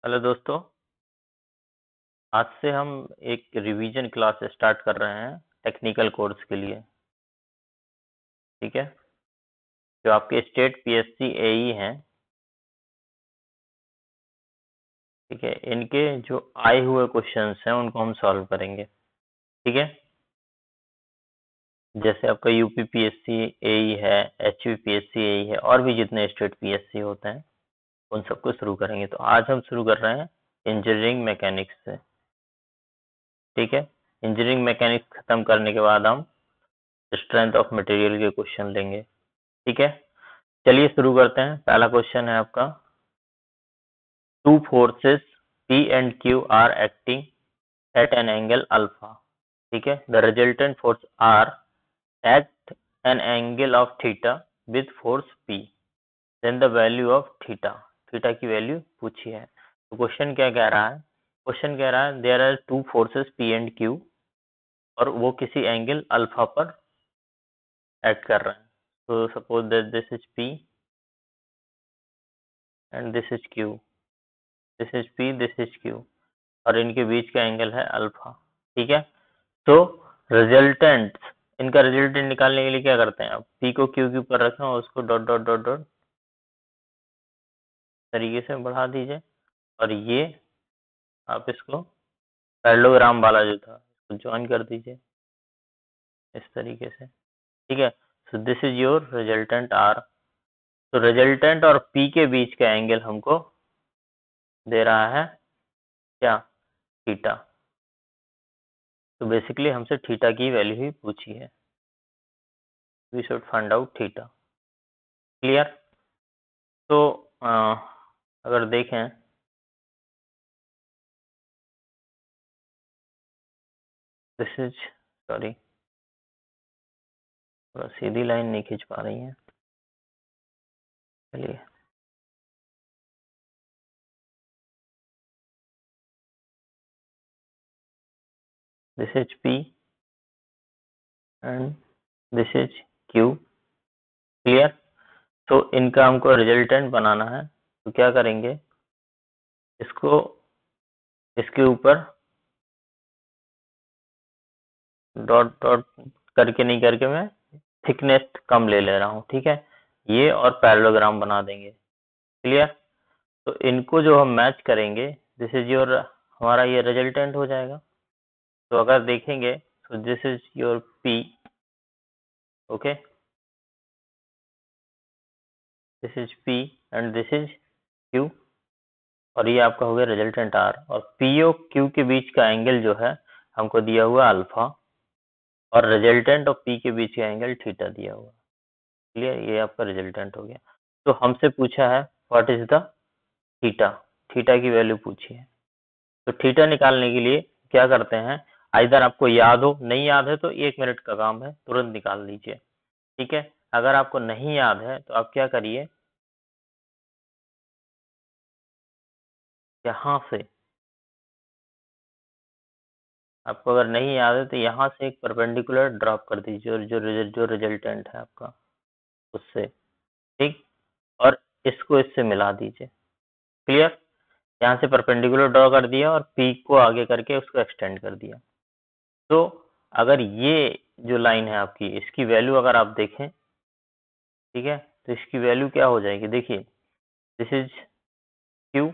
Hello दोस्तों। आज से हम एक रिवीजन क्लास स्टार्ट कर रहे हैं टेक्निकल कोर्स के लिए। ठीक है, जो आपके स्टेट पीएससी एई हैं, ठीक है, इनके जो आए हुए क्वेश्चंस हैं उनको हम सॉल्व करेंगे। ठीक है, जैसे आपका यूपी पीएससी एई है, एचपी पीएससी एई है, और भी जितने स्टेट पीएससी होते हैं उन सबको शुरू करेंगे। तो आज हम शुरू कर रहे हैं इंजीनियरिंग मैकेनिक्स से। ठीक है, इंजीनियरिंग मैकेनिक्स खत्म करने के बाद हम स्ट्रेंथ ऑफ मटेरियल के क्वेश्चन लेंगे। ठीक है, चलिए शुरू करते हैं। पहला क्वेश्चन है आपका, to forces P and Q are acting at an angle alpha. ठीक है, the resultant force R at an angle of theta with force P. Then the value of theta. Theta की वैल्यू पूछी है। तो question क्या कह रहा है? क्वेश्चन कह रहा है there are two forces P and Q और वो किसी एंगल अल्फा पर एक्ट कर रहे हैं। तो suppose that this is P and this is Q, this is P, this is Q, और इनके बीच का एंगल है अल्फा। ठीक है, तो रिजल्टेंट, इनका रिजल्टेंट निकालने के लिए क्या करते हैं? अब P को Q के ऊपर रखें और उसको डॉट डॉट डॉट डॉट तरीके से बढ़ा दीजिए, और ये आप इसको पैरेललोग्राम वाला जो था उसको ज्वाइन कर दीजिए इस तरीके से। ठीक है, so this is your resultant R। तो रिजल्टेंट और P के बीच का एंगल हमको दे रहा है क्या? थीटा। तो बेसिकली हमसे थीटा की वैल्यू ही पूछी है। We should find out theta. Clear? तो अगर देखें, दिस इज, सॉरी, थोड़ा सीधी लाइन नहीं खींच पा रही है। चलिए, this is P and this is Q। Clear? तो इनका हमको रिजल्टेंट बनाना है, तो क्या करेंगे, इसको इसके ऊपर डॉट डॉट करके नहीं करके मैं थिकनेस कम ले ले रहा हूँ। ठीक है, ये और पैरेललोग्राम बना देंगे। क्लियर? तो इनको जो हम मैच करेंगे, दिस इज योर, हमारा ये रिजल्टेंट हो जाएगा। तो अगर देखेंगे तो this is your P, okay, this is P and this is Q, और ये आपका हो गया रिजल्टेंट R। और P और Q के बीच का एंगल जो है हमको दिया हुआ अल्फा, और रिजल्टेंट और P के बीच का एंगल थीटा दिया हुआ। क्लियर? ये आपका रिजल्टेंट हो गया। तो हमसे पूछा है what is the theta, theta की वैल्यू पूछी है। तो थीटा निकालने के लिए क्या करते हैं, आइदर आपको याद हो, नहीं याद है तो 1 मिनट का काम है, तुरंत निकाल लीजिए। ठीक है, अगर आपको नहीं याद है तो आप क्या करिए, यहाँ से, आपको अगर नहीं याद है तो यहाँ से एक परपेंडिकुलर ड्रॉप कर दीजिए, और जो रिजल्टेंट है आपका उससे। ठीक, और इसको इससे मिला दीजिए। क्लियर? यहाँ से परपेंडिकुलर ड्रॉ कर दिया और पी को आगे करके उसको एक्सटेंड कर दिया। तो अगर ये जो लाइन है आपकी, इसकी वैल्यू अगर आप देखें, ठीक है, तो इसकी वैल्यू क्या हो जाएगी, देखिए, दिस इज Q,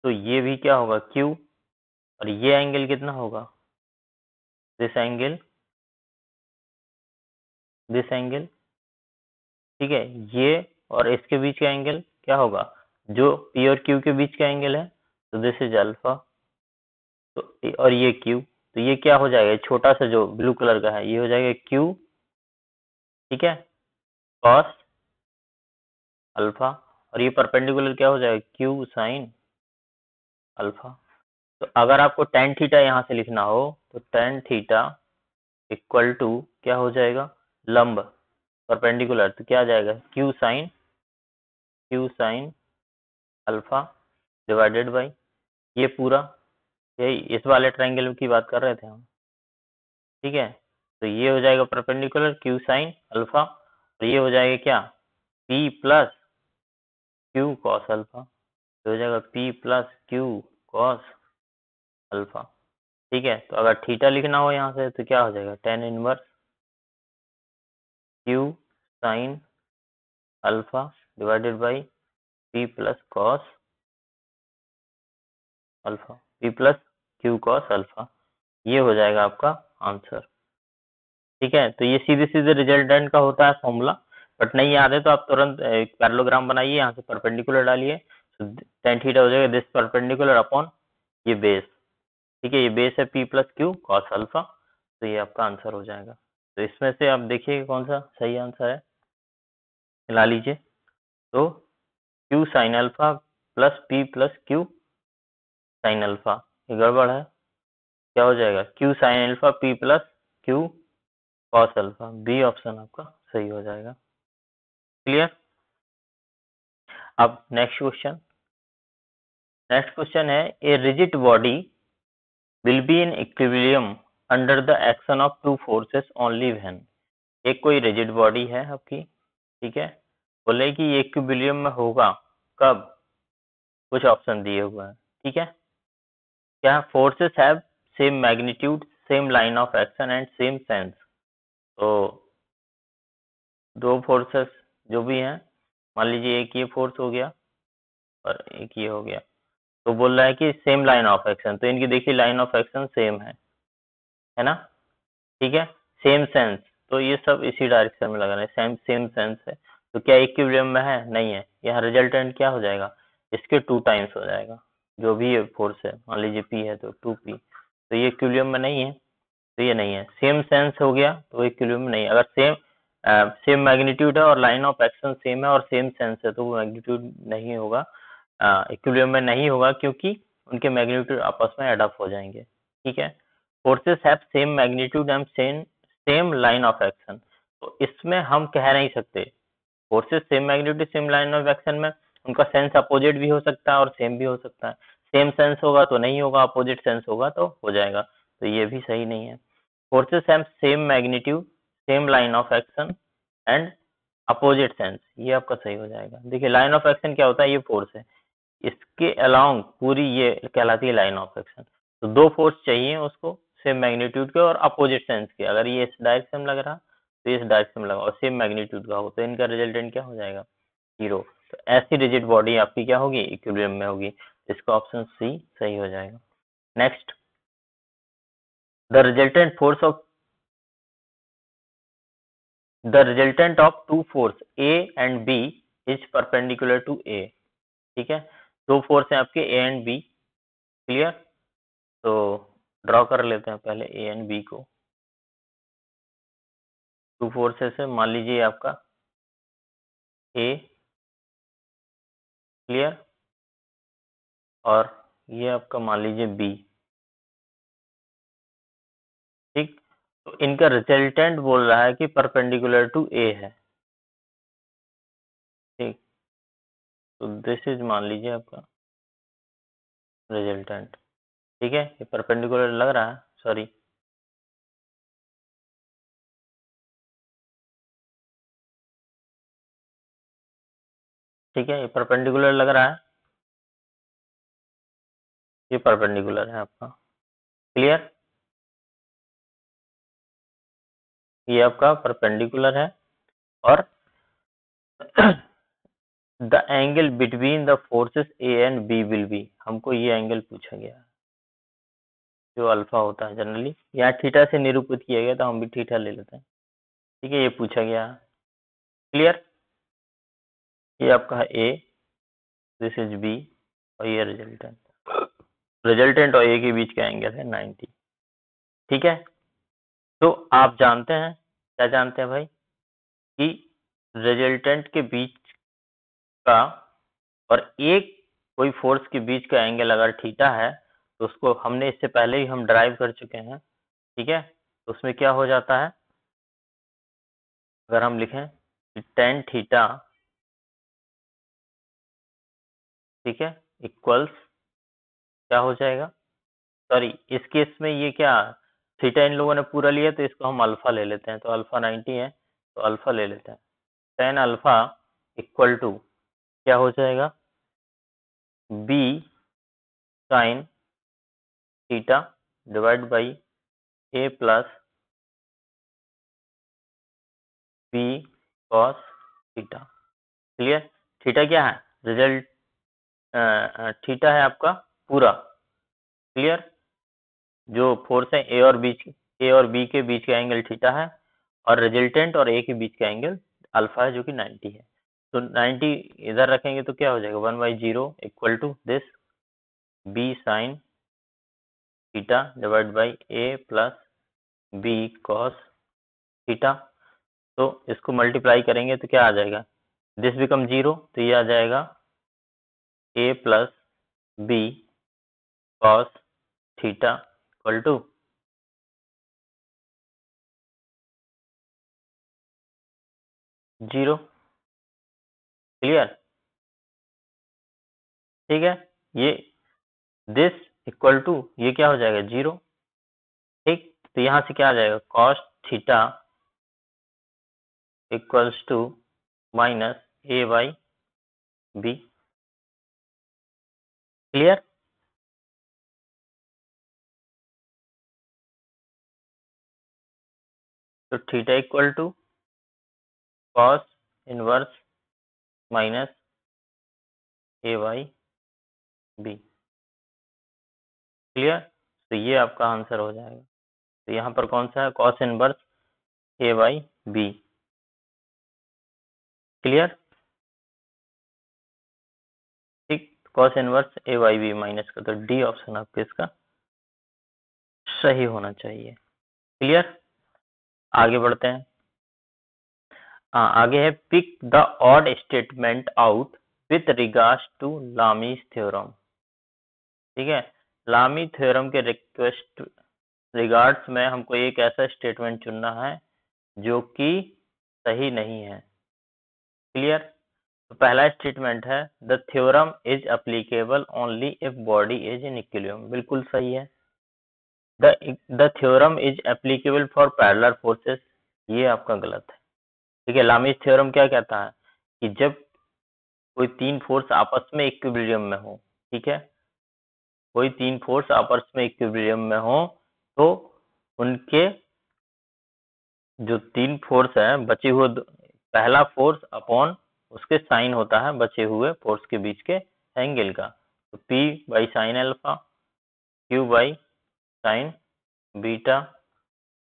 तो ये भी क्या होगा Q, और ये एंगल कितना होगा, दिस एंगल, दिस एंगल। ठीक है, ये और इसके बीच का एंगल क्या होगा, जो P और Q के बीच का एंगल है, तो दिस इज अल्फा। तो और ये Q, तो ये क्या हो जाएगा, छोटा सा जो ब्लू कलर का है ये हो जाएगा Q, ठीक है, कॉस अल्फा, और ये परपेंडिकुलर क्या हो जाएगा, Q साइन अल्फा। तो अगर आपको टेन थीटा यहाँ से लिखना हो तो टेन थीटा इक्वल टू क्या हो जाएगा, लंब परपेंडिकुलर, तो क्या आ जाएगा, Q sine alpha divided by ये पूरा, यही इस वाले ट्रायंगल की बात कर रहे थे हम। ठीक है, तो ये हो जाएगा परपेंडिकुलर क्यू साइन अल्फा, और ये हो जाएगा क्या, P plus Q cos alpha. तो हो जाएगा P plus Q cos alpha. ठीक है, तो अगर थीटा लिखना हो यहाँ से तो क्या हो जाएगा, tan inverse Q sine alpha divided by P plus cos alpha, P plus Q cos alpha. ये हो जाएगा आपका आंसर। ठीक है, तो ये सीधे सीधे रिजल्टेंट का होता है फॉर्मूला, बट नहीं याद है तो आप तुरंत एक पैरेललोग्राम बनाइए, यहाँ से परपेंडिकुलर डालिए, तो tan थीटा हो जाएगा दिस परपेंडिकुलर अपॉन ये बेस। ठीक है, ये बेस है P plus Q cos alpha, तो ये आपका आंसर हो जाएगा। तो इसमें से आप देखिए कौन सा सही आंसर है, मिला लीजिए। तो Q sine alpha plus P plus Q sine alpha, ये गड़बड़ है, क्या हो जाएगा Q sine alpha P plus Q cos alpha, B option आपका सही हो जाएगा। क्लियर। अब नेक्स्ट क्वेश्चन है a rigid body will be in equilibrium under the action of two forces only when. एक कोई रिजिड बॉडी है आपकी, ठीक है, बोले कि ये इक्विलिब्रियम में होगा कब, कुछ ऑप्शन दिए हुए हैं। ठीक है, क्या forces have same magnitude same line of action and same sense. तो दो फोर्सेस जो भी हैं, मान लीजिए एक ये फोर्स हो गया और एक ये हो गया, तो बोल रहा है कि सेम लाइन ऑफ एक्शन, तो इनकी देखिए लाइन ऑफ एक्शन सेम है ना। ठीक है, सेम सेंस, तो ये सब इसी डायरेक्शन में लगा रहे हैं, सेम सेम सेंस है, तो क्या इक्विलिब्रियम में है, नहीं है। यहाँ रिजल्टेंट क्या हो जाएगा, इसके 2 टाइम्स हो जाएगा, जो भी ये फोर्स है, मान लीजिए P है तो 2P, तो ये इक्विलिब्रियम में नहीं है, तो ये नहीं है। सेम सेंस हो गया तो इक्विलिब्रियम में नहीं, अगर सेम मैग्नीट्यूड है और लाइन ऑफ एक्शन सेम है और सेम सेंस है तो वो मैग्नीट्यूड नहीं होगा, इक्विलिब्रियम में नहीं होगा, क्योंकि उनके मैग्नीट्यूड आपस में एडअप हो जाएंगे। ठीक है, forces have same magnitude and same line of action, तो इसमें हम कह नहीं सकते forces same magnitude same line of action में उनका सेंस अपोजिट भी हो सकता है और सेम भी हो सकता है। सेम सेंस होगा तो नहीं होगा, अपोजिट सेंस होगा तो हो जाएगा, तो ये भी सही नहीं है। Forces have same magnitude same line of action and opposite sense, ये आपका सही हो जाएगा। देखिए लाइन ऑफ एक्शन क्या होता है, ये फोर्स है, इसके अलोंग पूरी ये कहलाती है लाइन ऑफ एक्शन, तो दो फोर्स चाहिए उसको सेम मैग्नीट्यूड के और अपोजिट सेंस के, अगर ये इस डायरेक्शन में लग रहा तो इस डायरेक्शन में लगा और सेम मैग्नीट्यूड का हो तो इनका रिजल्टेंट क्या हो जाएगा, 0। तो ऐसी रिजिड बॉडी आपकी क्या होगी, इक्विलिब्रियम में होगी, इसका ऑप्शन सी सही हो जाएगा। Next, the resultant of two force A and B is perpendicular to A. ठीक है, दो फोर्स हैं आपके ए एंड बी, क्लियर। तो ड्रॉ कर लेते हैं पहले ए एंड बी को। टू फोर्सेस है, मान लीजिए आपका ए, क्लियर, और ये आपका मान लीजिए बी। ठीक, तो इनका रिजल्टेंट बोल रहा है कि परपेंडिकुलर टू ए है। ठीक, तो दिस इज मान लीजिए आपका रिजल्टेंट। ठीक है, ये परपेंडिकुलर लग रहा है, सॉरी, ठीक है, ये परपेंडिकुलर लग रहा है, ये परपेंडिकुलर है आपका, क्लियर, ये आपका परपेंडिकुलर है। और the angle between the forces A and B will be, हमको ये एंगल पूछा गया है जो अल्फा होता है जनरली, यहाँ थीटा से निरूपित किया गया तो हम भी थीटा ले लेते हैं। ठीक है, ये पूछा गया है, क्लियर, ये आपका है ए, दिस इज बी, और ये रिजल्टेंट और ए के बीच का एंगल है 90। ठीक है, तो आप जानते हैं, क्या जानते हैं भाई, कि रिजल्टेंट के बीच का और एक कोई फोर्स के बीच का एंगल अगर थीटा है तो उसको हमने इससे पहले ही हम ड्राइव कर चुके हैं। ठीक है, तो उसमें क्या हो जाता है, अगर हम लिखें कि टेन थीटा, ठीक है, इक्वल्स क्या हो जाएगा, सॉरी इस केस में ये क्या, थीटा इन लोगों ने पूरा लिया तो इसको हम अल्फा ले लेते हैं, तो अल्फा 90 है तो अल्फा ले लेते हैं, टेन अल्फा इक्वल टू क्या हो जाएगा, B sine theta divide by A plus B cos theta. Clear? Theta क्या है? रिजल्ट थीटा है आपका पूरा। क्लियर? जो फोर्स है ए और बी के बीच का एंगल थीटा है, और रिजल्टेंट और ए के बीच का एंगल अल्फा है जो कि 90 है। तो 90 इधर रखेंगे तो क्या हो जाएगा, 1/0 equal to this B sine theta divide by A plus B cos theta. तो इसको मल्टीप्लाई करेंगे तो क्या आ जाएगा, दिस बिकम 0, तो ये आ जाएगा A plus B cos theta equal to 0। Clear? ठीक है, ये दिस इक्वल टू ये क्या हो जाएगा, 0। ठीक, तो यहाँ से क्या आ जाएगा, cos theta equals to minus A by B. Clear? तो theta equal to cos inverse minus A by B. Clear? तो ये आपका आंसर हो जाएगा। तो यहाँ पर कौन सा है, cos inverse A by B. Clear? ठीक, cos inverse A by B minus का, तो डी ऑप्शन आपके इसका सही होना चाहिए। क्लियर? आगे बढ़ते हैं। आगे है pick the odd statement out with regards to Lami's theorem. ठीक है, लामी थ्योरम के रिगार्ड्स में हमको एक ऐसा स्टेटमेंट चुनना है जो कि सही नहीं है। क्लियर? तो पहला स्टेटमेंट है the theorem is applicable only if body is in equilibrium. बिल्कुल सही है। The theorem is applicable for parallel forces, ये आपका गलत है। ठीक है, लामीज थ्योरम क्या कहता है कि जब कोई तीन फोर्स आपस में इक्विलिब्रियम में हो, ठीक है, कोई तीन फोर्स आपस में इक्विलिब्रियम में हो, तो उनके जो तीन फोर्स है बचे हुए पहला फोर्स अपॉन उसके साइन होता है बचे हुए फोर्स के बीच के एंगल का। तो P by sine alpha, Q by sine beta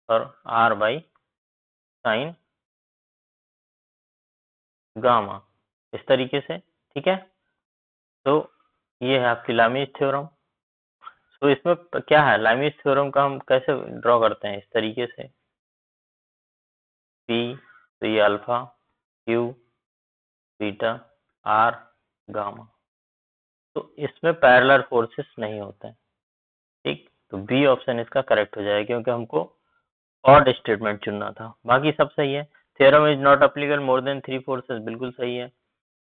और R बाई साइन गामा, इस तरीके से। ठीक है, तो ये है आपकी लामीज थ्योरम। तो इसमें क्या है, लामीज थ्योरम का हम कैसे ड्रॉ करते हैं, इस तरीके से P, तो ये alpha, Q beta, R gamma. तो इसमें पैरेलल फोर्सेस नहीं होते हैं। ठीक, तो बी ऑप्शन इसका करेक्ट हो जाएगा क्योंकि हमको ऑड स्टेटमेंट चुनना था। बाकी सब सही है। Theorem is not applicable more than 3 forces, बिल्कुल सही है।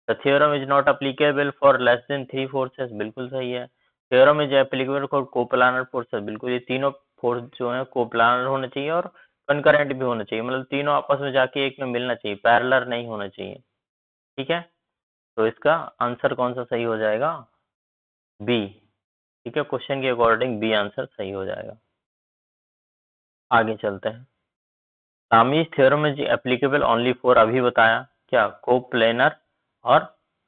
The theorem is not applicable for less than 3 forces, बिल्कुल सही है। Theorem is applicable for coplanar forces, बिल्कुल, ये तीनों फोर्स जो है कोप्लानर होने चाहिए और कंकरेंट भी होने चाहिए, मतलब तीनों आपस में जाके एक में मिलना चाहिए, पैरेलल नहीं होना चाहिए। ठीक है, तो इसका आंसर कौन सा सही हो जाएगा, बी। ठीक है, क्वेश्चन के अकॉर्डिंग बी आंसर सही हो जाएगा। आगे चलते हैं। Lami's theorem is applicable only for, अभी बताया क्या, कोप्लेनर और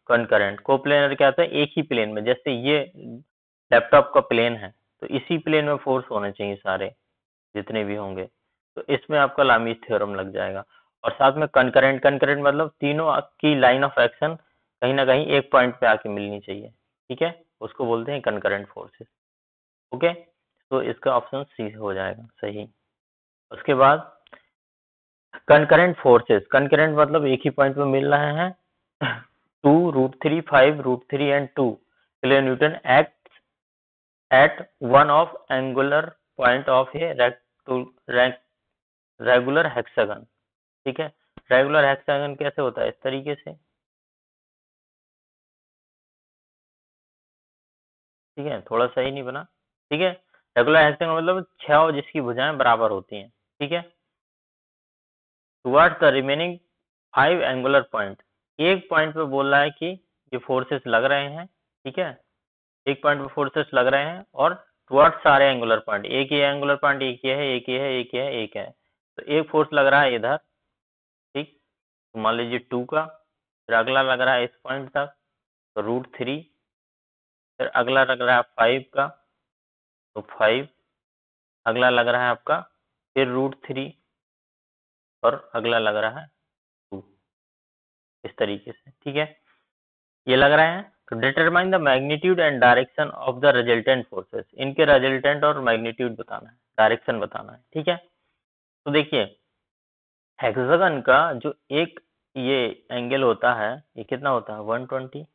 कंकरेंट। कोप्लेनर क्या होता है, एक ही प्लेन में, जैसे ये लैपटॉप का प्लेन है तो इसी प्लेन में फोर्स होने चाहिए सारे जितने भी होंगे, तो इसमें आपका लामीज थ्योरम लग जाएगा। और साथ में कंकरेंट, कंकरेंट मतलब तीनों की लाइन ऑफ एक्शन कहीं ना कहीं एक पॉइंट पे आके मिलनी चाहिए। ठीक है, उसको बोलते हैं कंकरेंट फोर्सेस। ओके, तो इसका ऑप्शन सी हो जाएगा सही। उसके बाद कंकरेंट फोर्सेस, कंकरेंट मतलब एक ही पॉइंट पे मिल रहे हैं। 2√3, 5√3 and 2 kilo Newton act at one of angular point of a regular hexagon. ठीक है, रेगुलर हेक्सागन कैसे होता है, इस तरीके से। ठीक है, थोड़ा सही नहीं बना। ठीक है, रेगुलर हेक्सागन मतलब 6 जिसकी भुजाएं बराबर होती हैं। ठीक है, towards the remaining 5 angular point, एक पॉइंट पे बोल रहा है कि ये फोर्सेस लग रहे हैं। ठीक है, एक पॉइंट पे फोर्सेस लग रहे हैं और टुवर्ड्स सारे एंगुलर पॉइंट, एक ही एंगुलर पॉइंट, एक ये है, एक ये है, एक ये है, एक है, तो एक फोर्स लग रहा है इधर, ठीक, तो मान लीजिए 2 का, फिर अगला लग रहा है इस पॉइंट तक, तो √3, फिर अगला लग रहा है 5 का, तो 5, अगला लग रहा है आपका फिर √3, और अगला लग रहा है 2, इस तरीके से, ठीक है, ये लग रहा है। तो determine the magnitude and direction of the resultant forces, इनके रिजल्टेंट और मैग्नीट्यूड बताना है, डायरेक्शन बताना है, ठीक है। तो देखिए हेक्सागन का जो एक ये एंगल होता है, ये कितना होता है 120,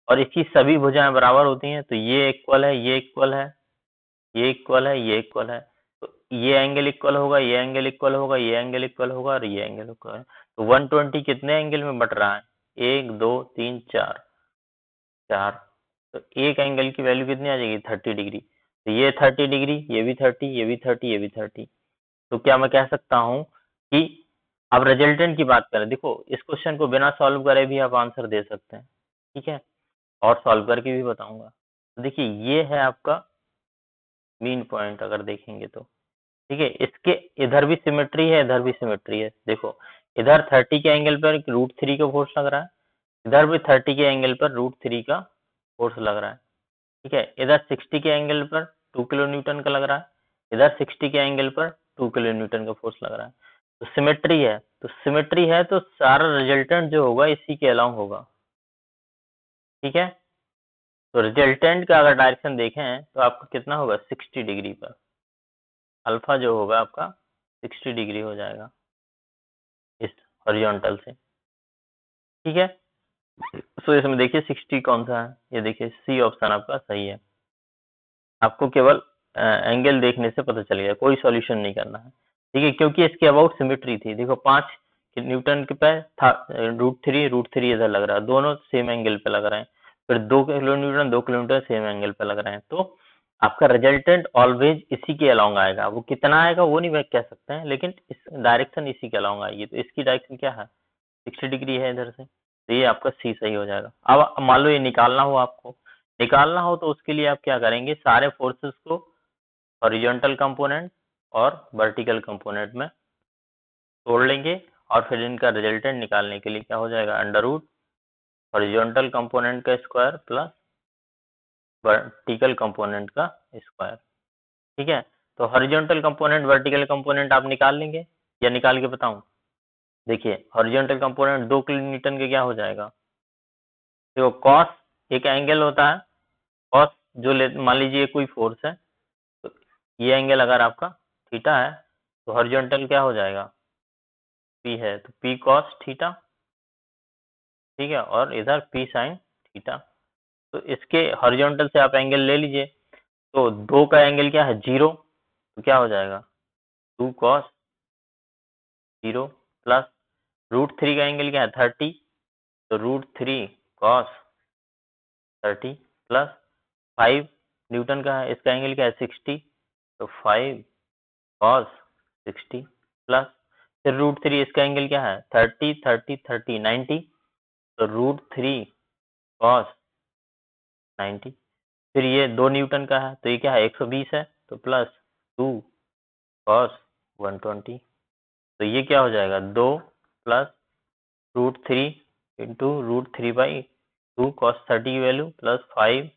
और इसकी सभी भुजाएं बराबर होती हैं, तो ये इक्वल है, ये इक्वल है, ये इक्वल है, ये इक्वल है, तो ये एंगल इक्वल होगा, ये एंगल इक्वल होगा, ये एंगल इक्वल होगा, और ये एंगल इक्वल है। तो 120 कितने एंगल में बट रहा है, 1 2 3 4, 4, तो एक एंगल की वैल्यू कितनी आ जाएगी 30 डिग्री, तो ये 30 डिग्री, ये भी 30, ये भी 30, ये भी 30, तो क्या मैं कह सकता हूँ कि अब रिजल्टेंट की बात करें, देखो इस क्वेश्चन को बिना सॉल्व करे भी आप आंसर दे सकते हैं, ठीक है, और सॉल्व करके भी बताऊंगा। तो देखिए ये है आपका मीन पॉइंट, अगर देखेंगे तो ठीक है, इसके इधर भी सिमेट्री है, इधर भी सिमेट्री है, देखो इधर 30 के एंगल पर √3 का फोर्स लग रहा है, इधर भी 30 के एंगल पर √3 का फोर्स लग रहा है, ठीक है, इधर 60 के एंगल पर 2 किलो न्यूटन का लग रहा है, इधर 60 के एंगल पर 2 किलो न्यूटन का फोर्स लग रहा है, तो सिमेट्री है, तो सिमेट्री है तो सारा रिजल्टेंट जो होगा इसी के अलाउंग होगा, ठीक है। तो रिजल्टेंट का अगर डायरेक्शन देखें तो आपका कितना होगा 60 डिग्री पर, अल्फा जो होगा आपका 60 डिग्री हो जाएगा इस हॉरिजॉन्टल से, ठीक है। सो इसमें देखिए 60 कौन सा है, ये देखिए सी ऑप्शन आपका सही है। आपको केवल एंगल देखने से पता चल गया, कोई सॉल्यूशन नहीं करना है, ठीक है, क्योंकि इसके अबाउट सिमेट्री थी, देखो 5 न्यूटन के पे था √3 इधर लग रहा है, दोनों सेम एंगल पे लग रहे हैं, फिर 2 किलो न्यूटन सेम एंगल पे लग रहे हैं, तो आपका रिजल्टेंट ऑलवेज इसी के अलोंग आएगा, वो कितना आएगा वो नहीं कह सकते हैं, लेकिन इस डायरेक्शन इसी के अलोंग आएगी, तो इसकी डायरेक्शन क्या है 60 डिग्री है इधर से, तो ये आपका सी सही हो जाएगा। अब मान लो ये निकालना हो, आपको निकालना हो तो उसके लिए आप क्या करेंगे, सारे फोर्सेस को हॉरिजॉन्टल कंपोनेंट और वर्टिकल कंपोनेंट में तोड़ लेंगे, और फिर इनका रिजल्टेंट निकालने के लिए क्या हो जाएगा, अंडर रूट हॉरिजॉन्टल कंपोनेंट का स्क्वायर प्लस वर्टिकल कंपोनेंट का स्क्वायर, ठीक है। तो हॉरिजॉन्टल कंपोनेंट वर्टिकल कंपोनेंट आप निकाल लेंगे, या निकाल के बताऊं, देखिए हॉरिजॉन्टल कंपोनेंट 2 किलो न्यूटन के क्या हो जाएगा, देखो कॉस एक एंगल होता है, कॉस जो मान लीजिए कोई फोर्स है, तो ये एंगल अगर आपका थीटा है, तो हॉरिजॉन्टल क्या हो जाएगा पी है, तो पी कॉस थीटा, ठीक है, और इधर पी साइन थीटा, तो इसके हॉरिजॉन्टल से आप एंगल ले लीजिए, तो 2 का एंगल क्या है 0, तो क्या हो जाएगा 2 कॉस 0 प्लस √3 का एंगल क्या है 30, तो √3 कॉस 30 प्लस 5 न्यूटन का है, इसका एंगल क्या है 60, तो 5 कॉस 60 प्लस फिर √3 इसका एंगल क्या है 30 30 30 90, तो √3 कॉस 90, फिर ये 2 न्यूटन का है, तो ये क्या है 120 है, तो प्लस 2 कॉस 120, तो ये क्या हो जाएगा 2 प्लस √3 इंटू √3/2 कॉस 30 की वैल्यू प्लस 5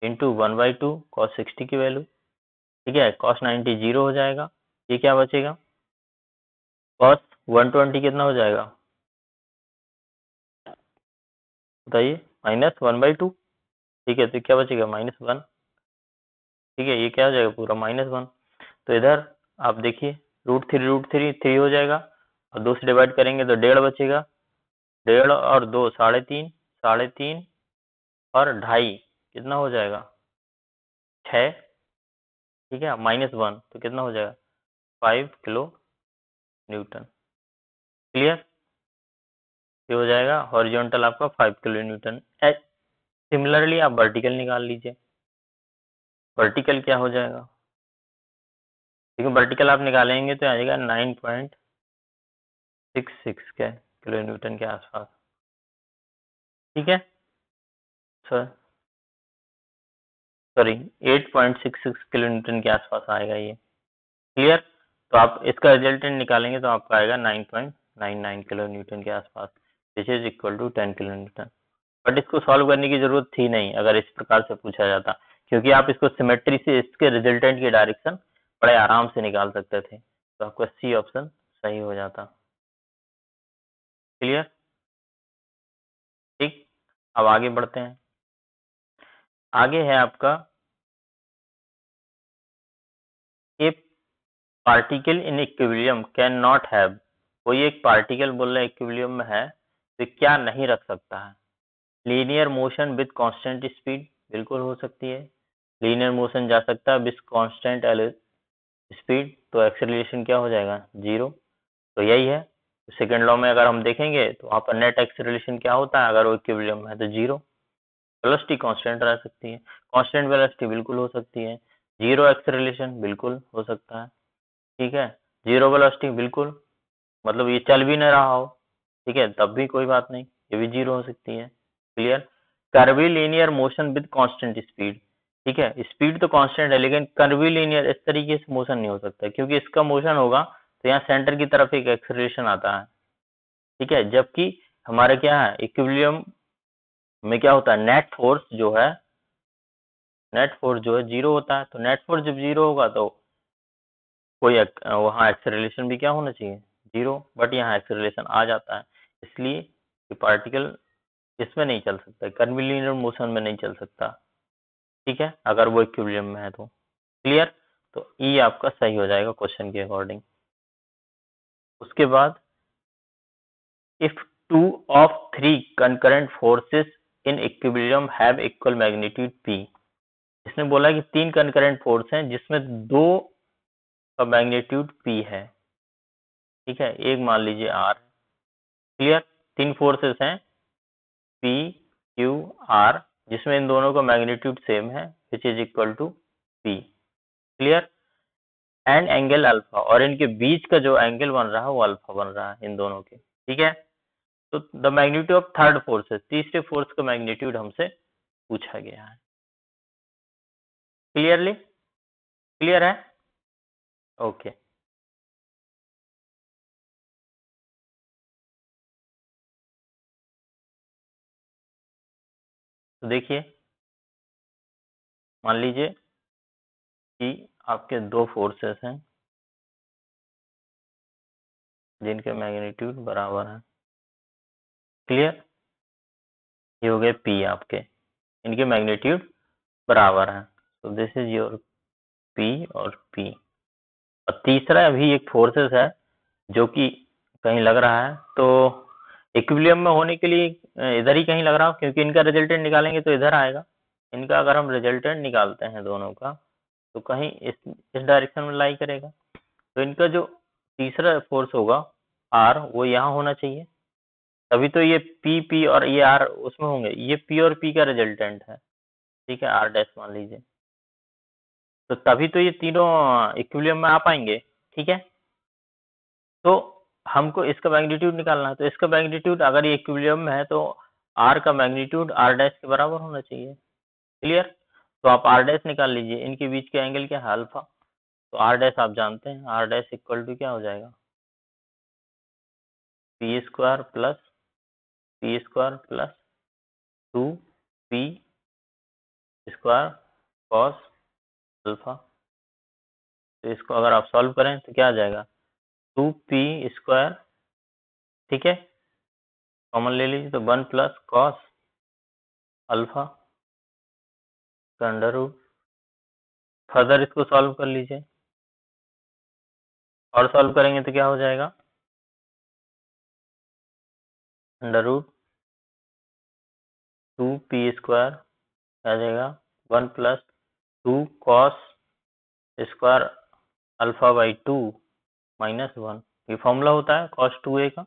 इंटू 1/2 कॉस 60 की वैल्यू, ठीक है, कॉस 90 जीरो हो जाएगा, ये क्या बचेगा कॉस 120 कितना हो जाएगा बताइए -1/2, ठीक है, तो क्या बचेगा -1, ठीक है, ये क्या हो जाएगा पूरा -1, तो इधर आप देखिए √3 हो जाएगा, और 2 से डिवाइड करेंगे तो 1.5 बचेगा, 1.5 और 2 3.5, 3.5 और 2.5 कितना हो जाएगा 6, ठीक है, -1 तो कितना हो जाएगा 5 किलो न्यूटन, क्लियर, ये हो जाएगा हॉरिजॉन्टल आपका 5 किलो न्यूटन। सिमिलरली आप वर्टिकल निकाल लीजिए, वर्टिकल क्या हो जाएगा, देखिए वर्टिकल आप निकालेंगे तो आ जाएगा 9.66 के किलो न्यूटन के आसपास, ठीक है सर। सॉरी 8.66 किलो न्यूटन के आसपास आएगा ये। क्लियर? तो आप इसका रिजल्टेंट निकालेंगे तो आपका आएगा 9.99 किलो न्यूटन के आसपास, which is equal to 10 kilo newton. But इसको सॉल्व करने की जरूरत थी नहीं अगर इस प्रकार से पूछा जाता, क्योंकि आप इसको सिमेट्री से इसके रिजल्टेंट की डायरेक्शन बड़े आराम से निकाल सकते थे, तो आपका सी ऑप्शन सही हो जाता। क्लियर? ठीक, अब आगे बढ़ते हैं। आगे है आपका ए particle in equilibrium can not have, कोई एक पार्टिकल बोल रहा है इक्विलिब्रियम में है तो क्या नहीं रख सकता है? Linear motion with constant speed, बिल्कुल हो सकती है। लीनियर मोशन जा सकता है विद कांस्टेंट स्पीड, तो एक्सेलरेशन क्या हो जाएगा? जीरो। तो यही है, सेकेंड लॉ में अगर हम देखेंगे तो वहाँ पर नेट एक्सेलरेशन क्या होता है अगर वो इक्विलिब्रियम है? तो जीरो। वेलोसिटी कांस्टेंट रह सकती है, कांस्टेंट वेलोसिटी बिल्कुल हो सकती है। जीरो एक्सेलरेशन बिल्कुल हो सकता है, ठीक है। जीरो वेलोसिटी बिल्कुल, मतलब ये चल भी न रहा हो, ठीक है, तब भी कोई बात नहीं, ये भी जीरो हो सकती है। Clear? Curvilinear motion with constant speed, ठीक है, स्पीड तो कांस्टेंट है लेकिन कर्वीलिनियर इस तरीके से मोशन नहीं हो सकता, क्योंकि इसका मोशन होगा तो यहाँ सेंटर की तरफ एक एक्सेलरेशन आता है, ठीक है, जबकि हमारे क्या है इक्विलिब्रियम में क्या होता है, नेट फोर्स जो है जीरो होता है। तो नेट फोर्स जब जीरो होगा तो कोई वहाँ एक्सेलरेशन भी क्या होना चाहिए? जीरो। बट यहाँ एक्सेलरेशन आ जाता है, इसलिए ये पार्टिकल इसमें नहीं चल सकता, कर्वीलिनियर मोशन में नहीं चल सकता, ठीक है, अगर वो इक्विलिब्रियम में है तो। क्लियर? तो ई आपका सही हो जाएगा क्वेश्चन के अकॉर्डिंग। उसके बाद if two of three concurrent forces in equilibrium have equal magnitude P, इसने बोला कि तीन कंकरेंट फोर्स हैं जिसमें दो का मैग्नीट्यूड पी है, ठीक है, एक मान लीजिए आर। क्लियर? तीन फोर्सेस हैं पी क्यू आर, जिसमें इन दोनों का मैग्नीट्यूड सेम है, which is equal to P. Clear? And angle alpha, और इनके बीच का जो एंगल बन रहा है वो अल्फा बन रहा है इन दोनों के, ठीक है। तो the magnitude of third force है, तीसरे फोर्स का मैग्नीट्यूड हमसे पूछा गया है। क्लियरली? क्लियर है? ओके। तो देखिए, मान लीजिए कि आपके दो फोर्सेस हैं जिनके मैग्नीट्यूड बराबर हैं। क्लियर? ये हो गए पी आपके, इनके मैग्नीट्यूड बराबर हैं, तो दिस इज योर पी और पी। और तीसरा अभी एक फोर्सेस है जो कि कहीं लग रहा है, तो इक्विलिब्रियम में होने के लिए इधर ही कहीं लग रहा हो, क्योंकि इनका रिजल्टेंट निकालेंगे तो इधर आएगा। इनका अगर हम रिजल्टेंट निकालते हैं दोनों का तो कहीं इस डायरेक्शन में लाई करेगा, तो इनका जो तीसरा फोर्स होगा आर वो यहाँ होना चाहिए, तभी तो ये पी और ये आर उसमें होंगे, ये पी और पी का रिजल्टेंट है, ठीक है, आर डैश मान लीजिए, तो तभी तो ये तीनों इक्विलिब्रियम में आ पाएंगे, ठीक है। तो हमको इसका मैग्नीट्यूड निकालना है, तो इसका मैग्नीट्यूड अगर ये इक्विलिब्रियम में है तो आर का मैग्नीट्यूड आर डैश के बराबर होना चाहिए। क्लियर? तो आप आर डैश निकाल लीजिए, इनके बीच का एंगल क्या है? अल्फा। तो आर डैश आप जानते हैं, आर डैश इक्वल टू क्या हो जाएगा? P square plus two P square cos alpha. तो इसको अगर आप सॉल्व करें तो क्या आ जाएगा? टू पी स्क्वायर, ठीक है, कॉमन ले लीजिए, तो वन प्लस कॉस अल्फा का अंडर रूट। फर्दर इसको सॉल्व कर लीजिए, और सॉल्व करेंगे तो क्या हो जाएगा? Under root two P square आ जाएगा one plus two cos square alpha by two minus one. ये फॉर्मूला होता है कॉस टू ए का,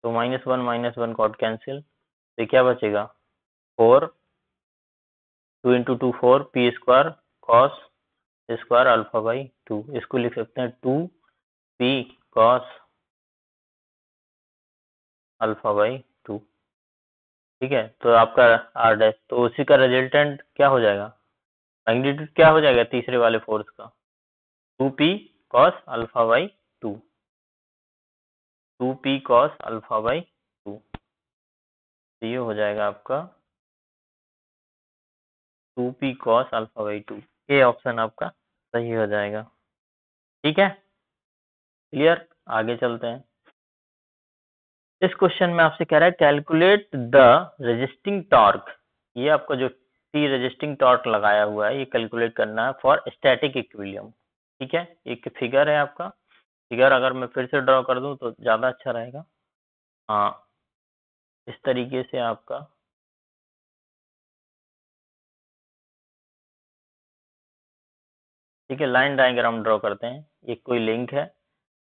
तो माइनस वन कॉट कैंसिल, तो क्या बचेगा? Four, two into two four, P square cos square alpha by two, इसको लिख सकते हैं two P cos alpha by two, ठीक है। तो आपका आर डैश, तो उसी का रिजल्टेंट क्या हो जाएगा? मैग्नीट्यूड क्या हो जाएगा तीसरे वाले फोर्स का, 2p cos alpha by 2, 2p cos alpha by 2, तो ये हो जाएगा आपका 2p cos अल्फा बाई 2, ये ऑप्शन आपका सही हो जाएगा। ठीक है, क्लियर, आगे चलते हैं। इस क्वेश्चन में आपसे कह रहा है कैलकुलेट द रेजिस्टिंग टॉर्क, ये आपका जो टी रेजिस्टिंग टॉर्क लगाया हुआ है ये कैलकुलेट करना है फॉर स्टैटिक इक्विलिब्रियम। ठीक है, एक फिगर है आपका, फिगर अगर मैं फिर से ड्रॉ कर दूं तो ज्यादा अच्छा रहेगा। हाँ, इस तरीके से आपका ठीक है, लाइन डायग्राम ड्रॉ करते हैं। एक कोई लिंक है,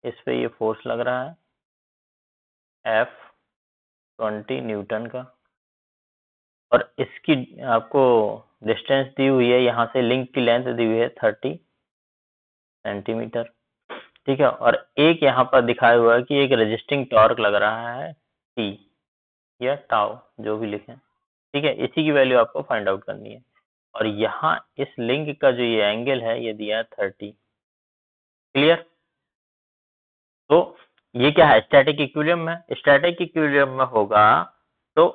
इस पे ये फोर्स लग रहा है F20 न्यूटन का, और इसकी आपको डिस्टेंस दी हुई है, यहाँ से लिंक की लेंथ दी हुई है 30 सेंटीमीटर। ठीक है, और एक यहाँ पर दिखाया हुआ है कि एक रेजिस्टिंग टॉर्क लग रहा है T या टाउ, जो भी लिखें। ठीक है, इसी की वैल्यू आपको फाइंड आउट करनी है, और यहाँ इस लिंक का जो ये एंगल है ये दिया है 30। क्लियर, तो ये क्या है, स्टैटिक इक्विलिब्रियम में, स्टैटिक इक्विलिब्रियम में होगा तो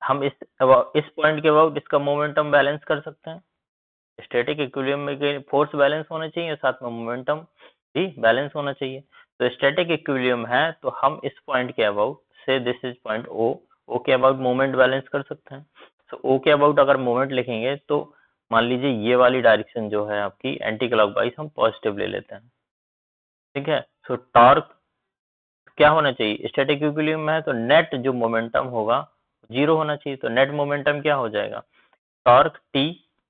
हम इस पॉइंट के अबाउट इसका मोमेंटम बैलेंस कर सकते हैं। स्टैटिक इक्विलिब्रियम में फोर्स बैलेंस होना चाहिए और साथ में मोमेंटम भी बैलेंस होना चाहिए। तो स्टैटिक इक्विलिब्रियम है तो हम इस पॉइंट के अबाउट से दिस इज पॉइंट ओ के अबाउट मोमेंट बैलेंस कर सकते हैं। तो ओ के अबाउट अगर मोमेंट लिखेंगे तो मान लीजिए ये वाली डायरेक्शन जो है आपकी एंटी क्लॉकवाइज हम पॉजिटिव ले लेते हैं। ठीक है, सो टॉर्क क्या होना चाहिए, स्टैटिक इक्विलिब्रियम में है तो नेट जो मोमेंटम होगा जीरो होना चाहिए। तो नेट मोमेंटम क्या हो जाएगा, टॉर्क टी,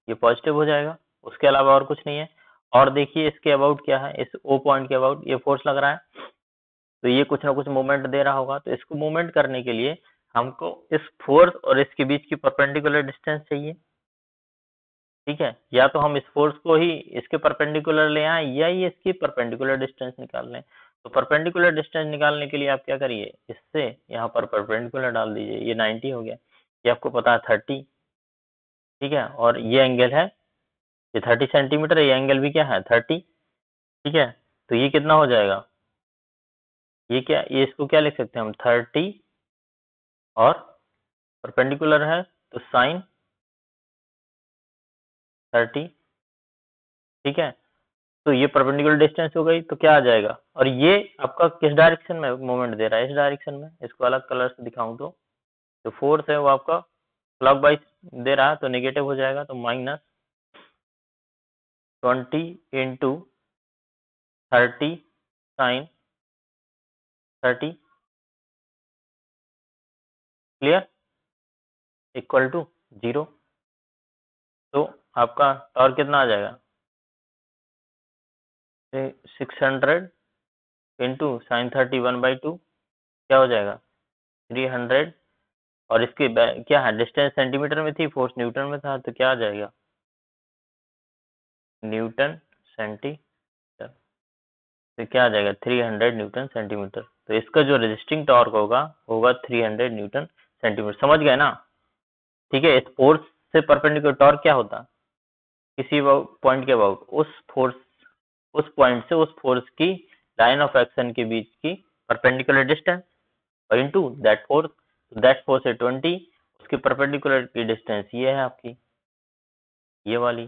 ये पॉजिटिव हो जाएगा, उसके अलावा और कुछ नहीं है। और देखिए इसके अबाउट क्या है, इस ओ पॉइंट के अबाउट ये फोर्स लग रहा है, तो ये कुछ ना कुछ मूवमेंट दे रहा होगा। तो इसको मूवमेंट करने के लिए हमको इस फोर्स और इसके बीच की परपेंडिकुलर डिस्टेंस चाहिए। ठीक है, या तो हम इस फोर्स को ही इसके परपेंडिकुलर ले आए या ये इसकी परपेंडिकुलर डिस्टेंस निकाल लें। तो परपेंडिकुलर डिस्टेंस निकालने के लिए आप क्या करिए, इससे यहाँ पर परपेंडिकुलर डाल दीजिए, ये 90 हो गया, ये आपको पता है 30। ठीक है, और ये एंगल है, ये 30 सेंटीमीटर है, ये एंगल भी क्या है 30। ठीक है, तो ये कितना हो जाएगा, ये क्या, ये इसको क्या लिख सकते हैं हम 30 और परपेंडिकुलर है तो साइन 30। ठीक है, तो ये परपेंडिकुलर डिस्टेंस हो गई, तो क्या आ जाएगा, और ये आपका किस डायरेक्शन में मूवमेंट दे रहा है, इस डायरेक्शन में। इसको अलग कलर से दिखाऊं तो जो फोर्स है वो आपका क्लॉकवाइज दे रहा है तो नेगेटिव हो जाएगा, तो -20 into 30 sine 30, clear, equal to 0। तो आपका टॉर्क कितना आ जाएगा, 600 इंटू साइन 30 1/2 क्या हो जाएगा 300, और इसकी क्या है डिस्टेंस सेंटीमीटर में थी, फोर्स न्यूटन में था, तो क्या आ जाएगा न्यूटन सेंटीमीटर, तो क्या आ जाएगा 300 न्यूटन सेंटीमीटर। तो इसका जो रेजिस्टिंग टॉर्क होगा होगा 300 न्यूटन सेंटीमीटर। समझ गए ना। ठीक है, इस फोर्स से परपेंडिकुलर टॉर्क क्या होता है, किसी पॉइंट के अबाउट उस फोर्स, उस पॉइंट से उस फोर्स की लाइन ऑफ एक्शन के बीच की परपेंडिकुलर डिस्टेंस और इनटू दैट फोर्स है 20, उसकी परपेंडिकुलर की डिस्टेंस ये है आपकी, ये वाली।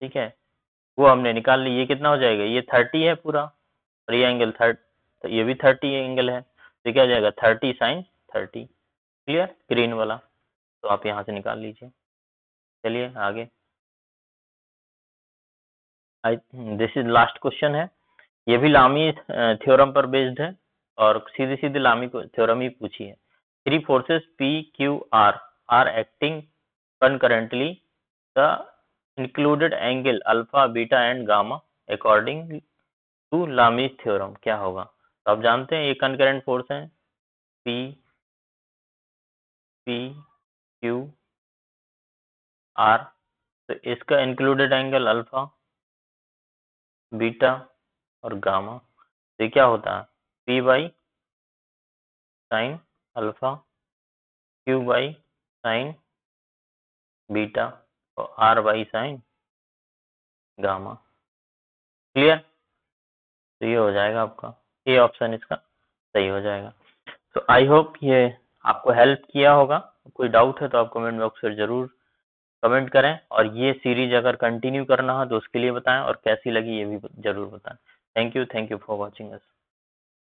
ठीक है, वो हमने निकाल ली, ये कितना हो जाएगा, ये 30 है पूरा, और ये एंगल 30, तो ये भी 30 एंगल है, तो क्या हो जाएगा 30 साइन 30। क्लियर, ग्रीन वाला, तो आप यहाँ से निकाल लीजिए। चलिए आगे, दिस इज लास्ट क्वेश्चन है, ये भी लामी थ्योरम पर बेस्ड है, और सीधी सीधी लामी थ्योरम ही पूछी है। Three forces P Q are acting concurrently, the included angle alpha, beta and gamma according to Lami's theorem क्या होगा। तो आप जानते हैं ये concurrent फोर्स है, P Q R, तो इसका इंक्लूडेड एंगल अल्फा, बीटा और गामा, तो ये क्या होता है P by sine alpha, Q by sine beta और R by sine gamma. Clear? तो ये हो जाएगा आपका, ए ऑप्शन इसका सही हो जाएगा। तो आई होप ये आपको हेल्प किया होगा। कोई डाउट है तो आप कमेंट बॉक्स में जरूर कमेंट करें, और ये सीरीज अगर कंटिन्यू करना हो तो उसके लिए बताएं, और कैसी लगी ये भी जरूर बताएं। Thank you for watching us.